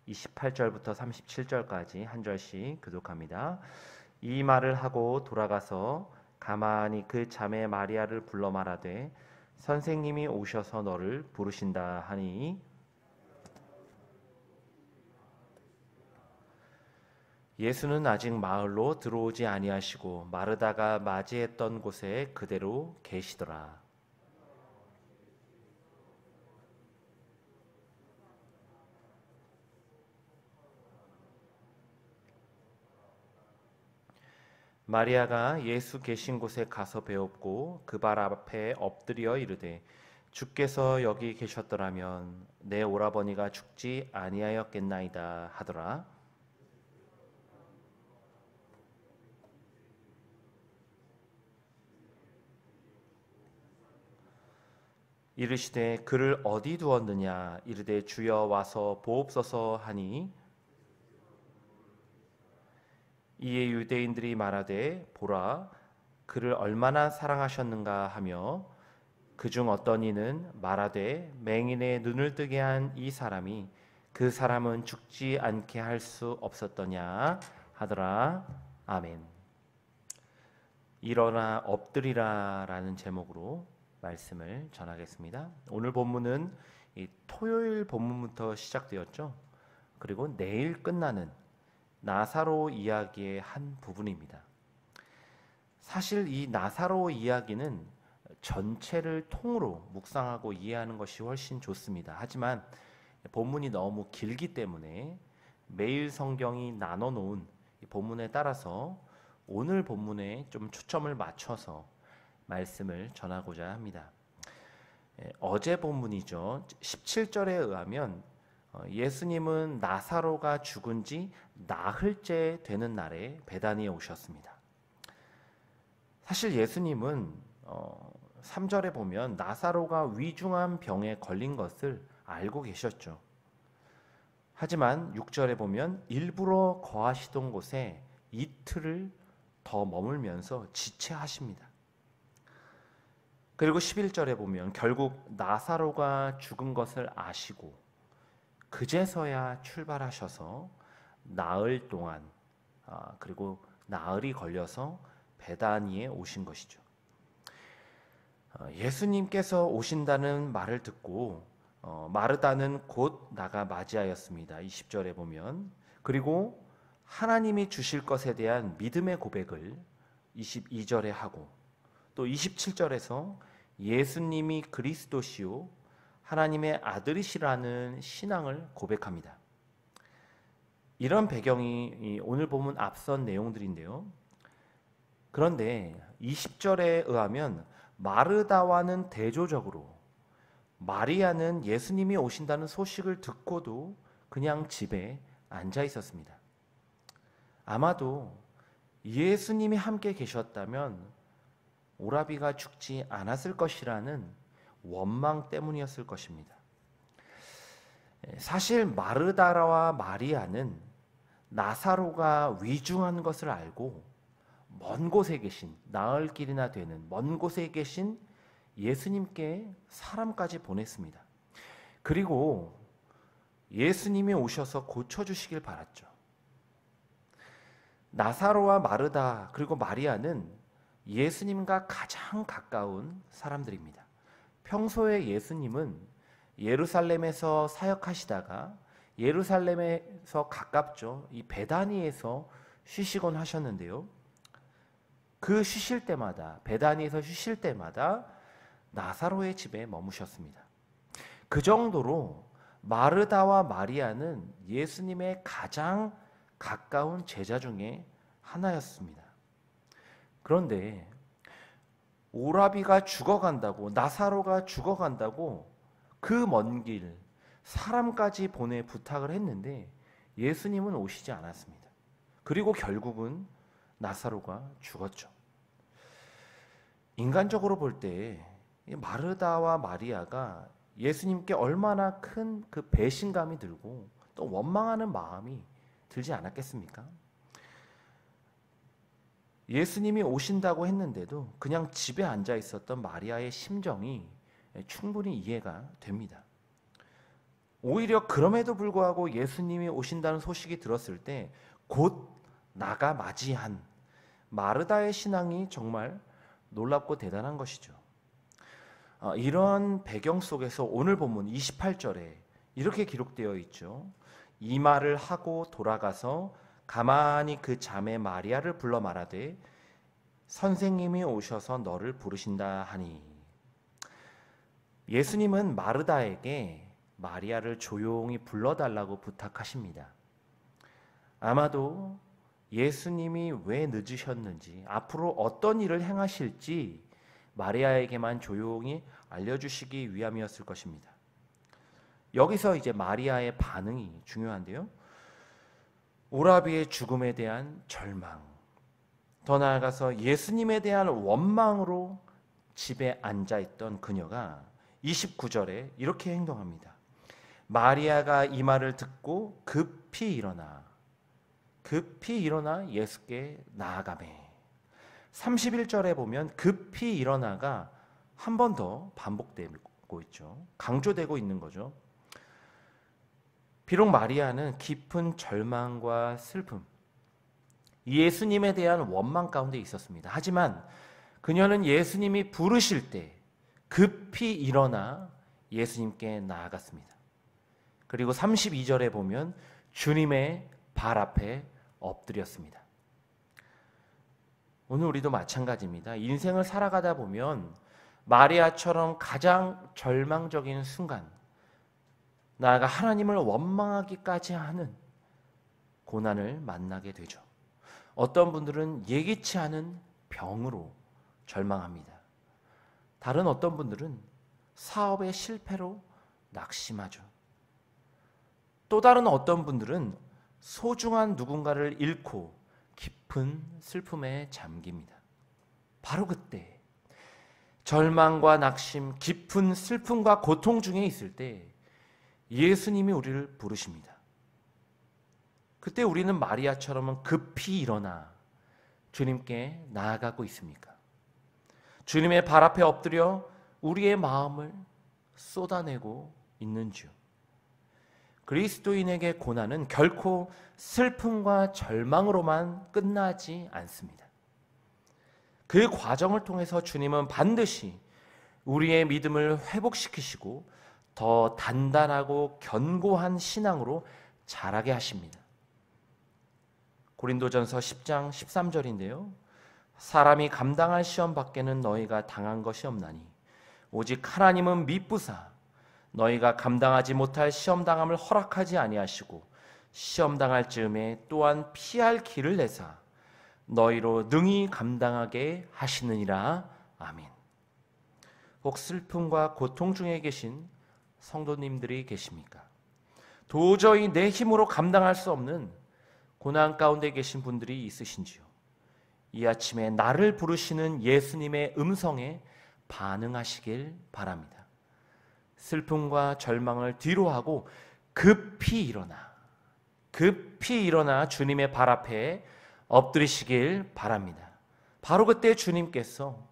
28절부터 37절까지 한 절씩 교독합니다. 이 말을 하고 돌아가서 가만히 그 자매 마리아를 불러 말하되 선생님이 오셔서 너를 부르신다 하니 예수는 아직 마을로 들어오지 아니하시고 마르다가 맞이했던 곳에 그대로 계시더라. 마리아가 예수 계신 곳에 가서 배웠고 그 발 앞에 엎드려 이르되 주께서 여기 계셨더라면 내 오라버니가 죽지 아니하였겠나이다 하더라. 이르시되 그를 어디 두었느냐 이르되 주여 와서 보옵소서 하니 이에 유대인들이 말하되 보라 그를 얼마나 사랑하셨는가 하며 그중 어떤 이는 말하되 맹인의 눈을 뜨게 한 이 사람이 그 사람은 죽지 않게 할 수 없었더냐 하더라. 아멘. 일어나 엎드리라 라는 제목으로 말씀을 전하겠습니다. 오늘 본문은 이 토요일 본문부터 시작되었죠. 그리고 내일 끝나는 나사로 이야기의 한 부분입니다. 사실 이 나사로 이야기는 전체를 통으로 묵상하고 이해하는 것이 훨씬 좋습니다. 하지만 본문이 너무 길기 때문에 매일 성경이 나눠 놓은 본문에 따라서 오늘 본문에 좀 초점을 맞춰서 말씀을 전하고자 합니다. 어제 본문이죠. 17절에 의하면 예수님은 나사로가 죽은 지 나흘째 되는 날에 베다니에 오셨습니다. 사실 예수님은 3절에 보면 나사로가 위중한 병에 걸린 것을 알고 계셨죠. 하지만 6절에 보면 일부러 거하시던 곳에 이틀을 더 머물면서 지체하십니다. 그리고 11절에 보면 결국 나사로가 죽은 것을 아시고 그제서야 출발하셔서 나흘 동안 그리고 나흘이 걸려서 베다니에 오신 것이죠. 예수님께서 오신다는 말을 듣고 마르다는 곧 나가 맞이하였습니다. 20절에 보면 그리고 하나님이 주실 것에 대한 믿음의 고백을 22절에 하고 또 27절에서 예수님이 그리스도시요 하나님의 아들이시라는 신앙을 고백합니다. 이런 배경이 오늘 본문 앞선 내용들인데요. 그런데 20절에 의하면 마르다와는 대조적으로 마리아는 예수님이 오신다는 소식을 듣고도 그냥 집에 앉아 있었습니다. 아마도 예수님이 함께 계셨다면 오라비가 죽지 않았을 것이라는 원망 때문이었을 것입니다. 사실 마르다라와 마리아는 나사로가 위중한 것을 알고 먼 곳에 계신 나흘 길이나 되는 먼 곳에 계신 예수님께 사람까지 보냈습니다. 그리고 예수님이 오셔서 고쳐주시길 바랐죠. 나사로와 마르다 그리고 마리아는 예수님과 가장 가까운 사람들입니다. 평소에 예수님은 예루살렘에서 사역하시다가 예루살렘에서 가깝죠. 이 베다니에서 쉬시곤 하셨는데요. 그 쉬실 때마다 베다니에서 쉬실 때마다 나사로의 집에 머무셨습니다. 그 정도로 마르다와 마리아는 예수님의 가장 가까운 제자 중에 하나였습니다. 그런데 오라비가 죽어간다고 나사로가 죽어간다고 그 먼 길 사람까지 보내 부탁을 했는데 예수님은 오시지 않았습니다. 그리고 결국은 나사로가 죽었죠. 인간적으로 볼 때 마르다와 마리아가 예수님께 얼마나 큰 그 배신감이 들고 또 원망하는 마음이 들지 않았겠습니까? 예수님이 오신다고 했는데도 그냥 집에 앉아 있었던 마리아의 심정이 충분히 이해가 됩니다. 오히려 그럼에도 불구하고 예수님이 오신다는 소식이 들었을 때 곧 나가 맞이한 마르다의 신앙이 정말 놀랍고 대단한 것이죠. 이런 배경 속에서 오늘 본문 28절에 이렇게 기록되어 있죠. 이 말을 하고 돌아가서 가만히 그 자매 마리아를 불러 말하되 선생님이 오셔서 너를 부르신다 하니. 예수님은 마르다에게 마리아를 조용히 불러달라고 부탁하십니다. 아마도 예수님이 왜 늦으셨는지, 앞으로 어떤 일을 행하실지 마리아에게만 조용히 알려주시기 위함이었을 것입니다. 여기서 이제 마리아의 반응이 중요한데요. 오라비의 죽음에 대한 절망, 더 나아가서 예수님에 대한 원망으로 집에 앉아있던 그녀가 29절에 이렇게 행동합니다. 마리아가 이 말을 듣고 급히 일어나 예수께 나아가매. 31절에 보면 급히 일어나가 한 번 더 반복되고 있죠. 강조되고 있는 거죠. 비록 마리아는 깊은 절망과 슬픔, 예수님에 대한 원망 가운데 있었습니다. 하지만 그녀는 예수님이 부르실 때 급히 일어나 예수님께 나아갔습니다. 그리고 32절에 보면 주님의 발 앞에 엎드렸습니다. 오늘 우리도 마찬가지입니다. 인생을 살아가다 보면 마리아처럼 가장 절망적인 순간, 나아가 하나님을 원망하기까지 하는 고난을 만나게 되죠. 어떤 분들은 예기치 않은 병으로 절망합니다. 다른 어떤 분들은 사업의 실패로 낙심하죠. 또 다른 어떤 분들은 소중한 누군가를 잃고 깊은 슬픔에 잠깁니다. 바로 그때 절망과 낙심, 깊은 슬픔과 고통 중에 있을 때 예수님이 우리를 부르십니다. 그때 우리는 마리아처럼은 급히 일어나 주님께 나아가고 있습니까? 주님의 발 앞에 엎드려 우리의 마음을 쏟아내고 있는지요? 그리스도인에게 고난은 결코 슬픔과 절망으로만 끝나지 않습니다. 그 과정을 통해서 주님은 반드시 우리의 믿음을 회복시키시고 더 단단하고 견고한 신앙으로 자라게 하십니다. 고린도전서 10장 13절인데요. 사람이 감당할 시험 밖에는 너희가 당한 것이 없나니 오직 하나님은 미쁘사 너희가 감당하지 못할 시험당함을 허락하지 아니하시고 시험당할 즈음에 또한 피할 길을 내사 너희로 능히 감당하게 하시느니라. 아멘. 혹 슬픔과 고통 중에 계신 성도님들이 계십니까? 도저히 내 힘으로 감당할 수 없는 고난 가운데 계신 분들이 있으신지요? 이 아침에 나를 부르시는 예수님의 음성에 반응하시길 바랍니다. 슬픔과 절망을 뒤로하고 급히 일어나 주님의 발 앞에 엎드리시길 바랍니다. 바로 그때 주님께서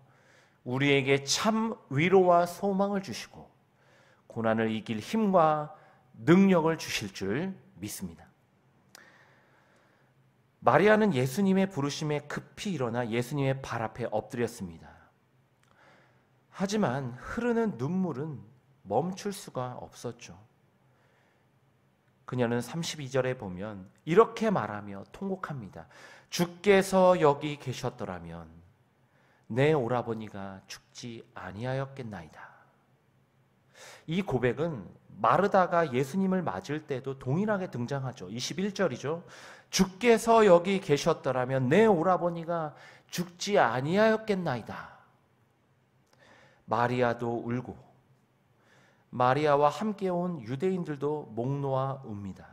우리에게 참 위로와 소망을 주시고 고난을 이길 힘과 능력을 주실 줄 믿습니다. 마리아는 예수님의 부르심에 급히 일어나 예수님의 발 앞에 엎드렸습니다. 하지만 흐르는 눈물은 멈출 수가 없었죠. 그녀는 32절에 보면 이렇게 말하며 통곡합니다. 주께서 여기 계셨더라면 내 오라버니가 죽지 아니하였겠나이다. 이 고백은 마르다가 예수님을 맞을 때도 동일하게 등장하죠. 21절이죠. 주께서 여기 계셨더라면 내 오라버니가 죽지 아니하였겠나이다. 마리아도 울고 마리아와 함께 온 유대인들도 목 놓아 웁니다.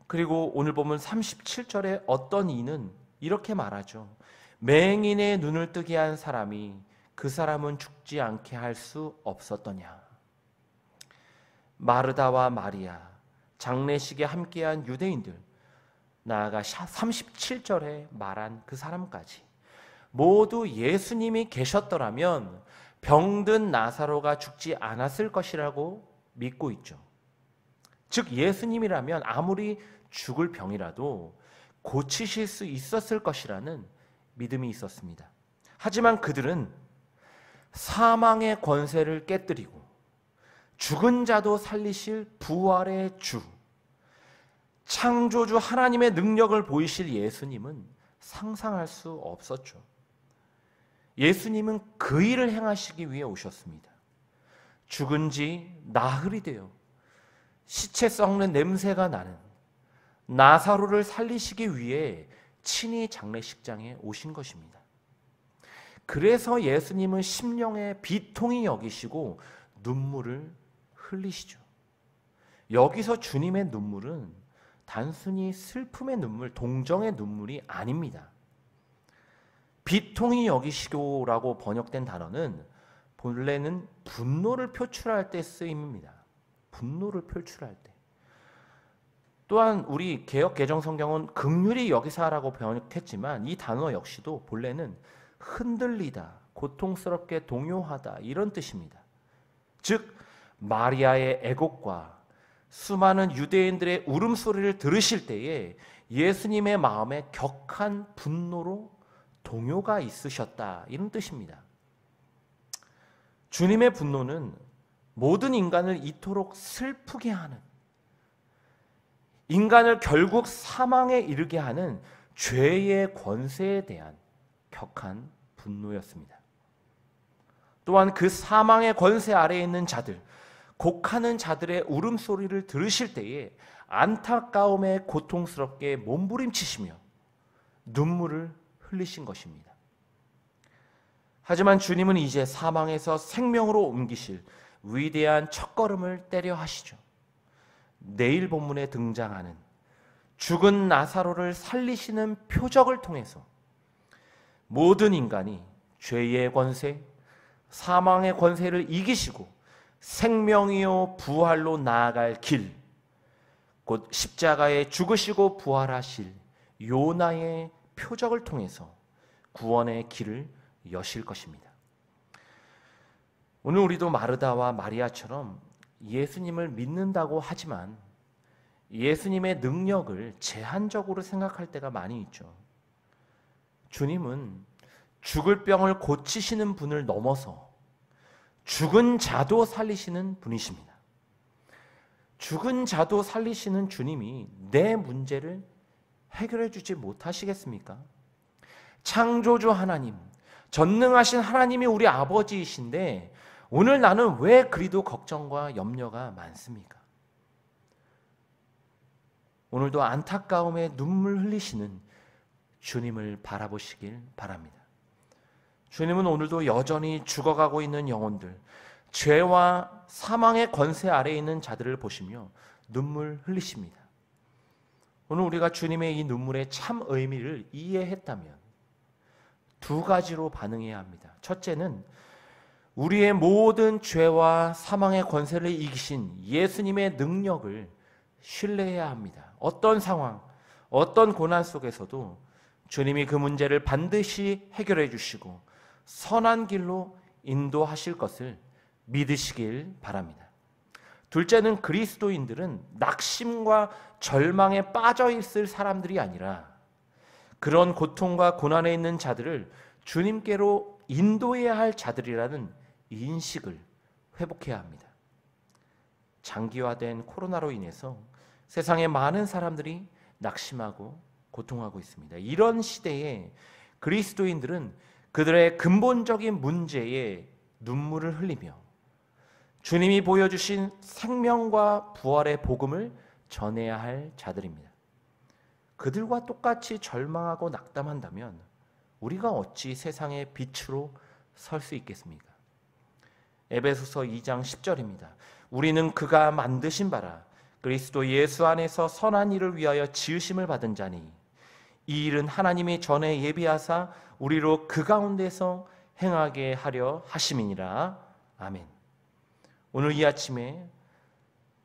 그리고 오늘 보면 37절에 어떤 이는 이렇게 말하죠. 맹인의 눈을 뜨게 한 사람이 그 사람은 죽지 않게 할 수 없었더냐. 마르다와 마리아, 장례식에 함께한 유대인들, 나아가 37절에 말한 그 사람까지 모두 예수님이 계셨더라면 병든 나사로가 죽지 않았을 것이라고 믿고 있죠. 즉 예수님이라면 아무리 죽을 병이라도 고치실 수 있었을 것이라는 믿음이 있었습니다. 하지만 그들은 사망의 권세를 깨뜨리고 죽은 자도 살리실 부활의 주, 창조주 하나님의 능력을 보이실 예수님은 상상할 수 없었죠. 예수님은 그 일을 행하시기 위해 오셨습니다. 죽은 지 나흘이 되어 시체 썩는 냄새가 나는 나사로를 살리시기 위해 친히 장례식장에 오신 것입니다. 그래서 예수님은 심령의 비통히 여기시고 눈물을 흘리시죠. 여기서 주님의 눈물은 단순히 슬픔의 눈물, 동정의 눈물이 아닙니다. 비통히 여기시고라고 번역된 단어는 본래는 분노를 표출할 때 쓰임입니다. 분노를 표출할 때. 또한 우리 개역 개정 성경은 긍휼히 여기사라고 번역했지만 이 단어 역시도 본래는 흔들리다, 고통스럽게 동요하다 이런 뜻입니다. 즉 마리아의 애곡과 수많은 유대인들의 울음소리를 들으실 때에 예수님의 마음에 격한 분노로 동요가 있으셨다 이런 뜻입니다. 주님의 분노는 모든 인간을 이토록 슬프게 하는, 인간을 결국 사망에 이르게 하는 죄의 권세에 대한 격한 분노였습니다. 또한 그 사망의 권세 아래에 있는 자들, 곡하는 자들의 울음소리를 들으실 때에 안타까움에 고통스럽게 몸부림치시며 눈물을 흘리신 것입니다. 하지만 주님은 이제 사망에서 생명으로 옮기실 위대한 첫걸음을 떼려 하시죠. 내일 본문에 등장하는 죽은 나사로를 살리시는 표적을 통해서 모든 인간이 죄의 권세, 사망의 권세를 이기시고 생명이요 부활로 나아갈 길, 곧 십자가에 죽으시고 부활하실 요나의 표적을 통해서 구원의 길을 여실 것입니다. 오늘 우리도 마르다와 마리아처럼 예수님을 믿는다고 하지만 예수님의 능력을 제한적으로 생각할 때가 많이 있죠. 주님은 죽을 병을 고치시는 분을 넘어서 죽은 자도 살리시는 분이십니다. 죽은 자도 살리시는 주님이 내 문제를 해결해 주지 못하시겠습니까? 창조주 하나님, 전능하신 하나님이 우리 아버지이신데 오늘 나는 왜 그리도 걱정과 염려가 많습니까? 오늘도 안타까움에 눈물 흘리시는 주님을 바라보시길 바랍니다. 주님은 오늘도 여전히 죽어가고 있는 영혼들, 죄와 사망의 권세 아래에 있는 자들을 보시며 눈물 흘리십니다. 오늘 우리가 주님의 이 눈물의 참 의미를 이해했다면 두 가지로 반응해야 합니다. 첫째는 우리의 모든 죄와 사망의 권세를 이기신 예수님의 능력을 신뢰해야 합니다. 어떤 상황, 어떤 고난 속에서도 주님이 그 문제를 반드시 해결해 주시고 선한 길로 인도하실 것을 믿으시길 바랍니다. 둘째는 그리스도인들은 낙심과 절망에 빠져 있을 사람들이 아니라 그런 고통과 고난에 있는 자들을 주님께로 인도해야 할 자들이라는 인식을 회복해야 합니다. 장기화된 코로나로 인해서 세상에 많은 사람들이 낙심하고 고통하고 있습니다. 이런 시대에 그리스도인들은 그들의 근본적인 문제에 눈물을 흘리며 주님이 보여주신 생명과 부활의 복음을 전해야 할 자들입니다. 그들과 똑같이 절망하고 낙담한다면 우리가 어찌 세상의 빛으로 설 수 있겠습니까? 에베소서 2장 10절입니다. 우리는 그가 만드신 바라 그리스도 예수 안에서 선한 일을 위하여 지으심을 받은 자니 이 일은 하나님이 전에 예비하사 우리로 그 가운데서 행하게 하려 하심이니라. 아멘. 오늘 이 아침에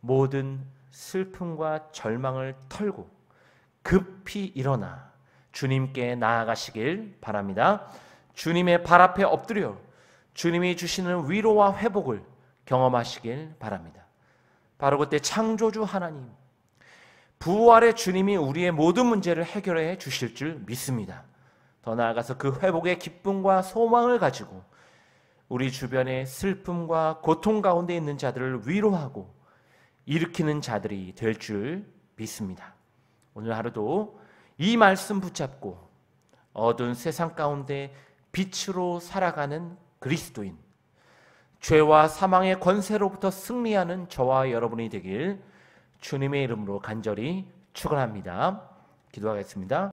모든 슬픔과 절망을 털고 급히 일어나 주님께 나아가시길 바랍니다. 주님의 발 앞에 엎드려 주님이 주시는 위로와 회복을 경험하시길 바랍니다. 바로 그때 창조주 하나님, 부활의 주님이 우리의 모든 문제를 해결해 주실 줄 믿습니다. 더 나아가서 그 회복의 기쁨과 소망을 가지고 우리 주변의 슬픔과 고통 가운데 있는 자들을 위로하고 일으키는 자들이 될 줄 믿습니다. 오늘 하루도 이 말씀 붙잡고 어두운 세상 가운데 빛으로 살아가는 그리스도인, 죄와 사망의 권세로부터 승리하는 저와 여러분이 되길 주님의 이름으로 간절히 축원합니다. 기도하겠습니다.